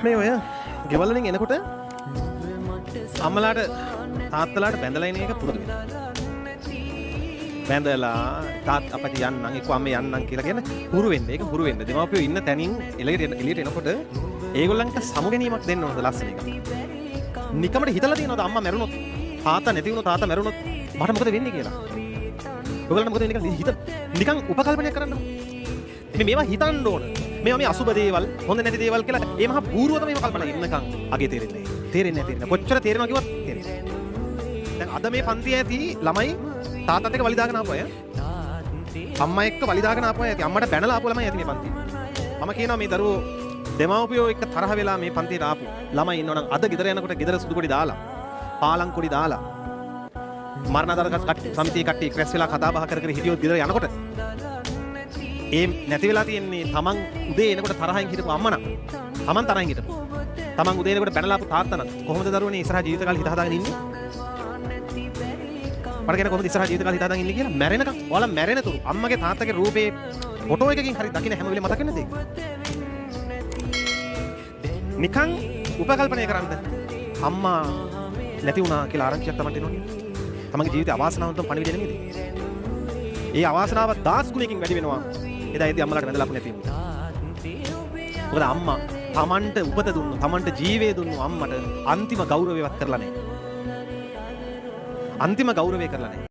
මේ ඔය ගෙවල් වලින් එනකොට අම්මලාට තාත්තලාට බැඳලා එන එක පුරුදු වෙනවා. බැඳලා තාත් අපිට යන්නම් එක්ක අම්මේ යන්නම් කියලා කියන හුරු වෙන්න. ඒක හුරු වෙන්න. දෙමාපියෝ ඉන්න තැනින් එළියට එනකොට ඒගොල්ලන්ට සමු ගැනීමක් දෙන්න ඕනද ලස්සන එක. නිකමට හිතලා තියෙනවද අම්මා මැරුණොත් තාත්තා නැති වුණොත් තාත්තා මැරුණොත් මට මොකද වෙන්නේ කියලා? ඔයගොල්ලන්ට මොකද වෙන්නේ කියලා නිකන් උපකල්පනය කරන්න. මේවා හිතන්න ඕන. මේවා මේ අසුබ දේවල්, හොඳ නැති දේවල් කියලා ඒ මහා පූර්වතම මේවා කල්පනා ඉන්නකම් අගේ තේරෙන්නේ නැහැ. තේරෙන්නේ නැහැ. කොච්චර තේරෙනවා කිව්වත් තේරෙන්නේ නැහැ. දැන් අද මේ පන්තියේ ඇති ළමයි තාත්තත් එක්ක වලි දාගෙන ආපු අය. අම්මා එක්ක වලි දාගෙන ආපු අය ඇති. අම්මට බැනලා ආපු ළමයි ඇති මේ පන්තියේ. මම කියනවා මේ දරුවෝ දෙමව්පියෝ එක්ක තරහ වෙලා මේ පන්තියට ආපු ළමයි ඉන්නවනම් අද ගෙදර යනකොට ගෙදර සුදු කොඩි දාලා, පාලං කොඩි දාලා මරණාධාර සමිතියේ කට්ටිය ක්‍රැස් වෙලා කතා බහ කර කර හිටියොත් ගෙදර යනකොට ඒ නැති වෙලා තියෙන්නේ තමන් උදේ එනකොට තරහින් හිටපු අම්මා නම් තමන් තරහින් හිටපු තමන් උදේ එනකොට බැනලාපු තාත්තා නම් කොහොමද දරුවනේ ඉස්සරහ ජීවිත කාලේ හිත හදාගෙන ඉන්නේ? මට කියන කොහොමද ඉස්සරහ ජීවිත කාලේ හිත හදාගෙන ඉන්නේ කියලා මැරෙනකම් ඔයාලා මැරෙනතුරු අම්මගේ තාත්තගේ රූපේ ෆොටෝ එකකින් හරි දකින්න හැම වෙලේම මතක වෙන්නේ නැද්ද? නිකන් උපකල්පනය කරන්න අම්මා නැති වුණා කියලා ආරංචියක් තමයි එනවනේ. තමන්ගේ ජීවිතේ අවාසනාවන්තව පණිවිඩ නෙමෙයිද? ඒ අවාසනාව 10 ගුණයකින් වැඩි වෙනවා. එදා ඒදී අම්මලාට වැඳලාපු නැති වුණා. මොකද අම්මා තමන්ට උපත දුන්නු, තමන්ට ජීවය දුන්නු අම්මට අන්තිම ගෞරවයවත් කරලා නැහැ. අන්තිම ගෞරවය කරලා නැහැ.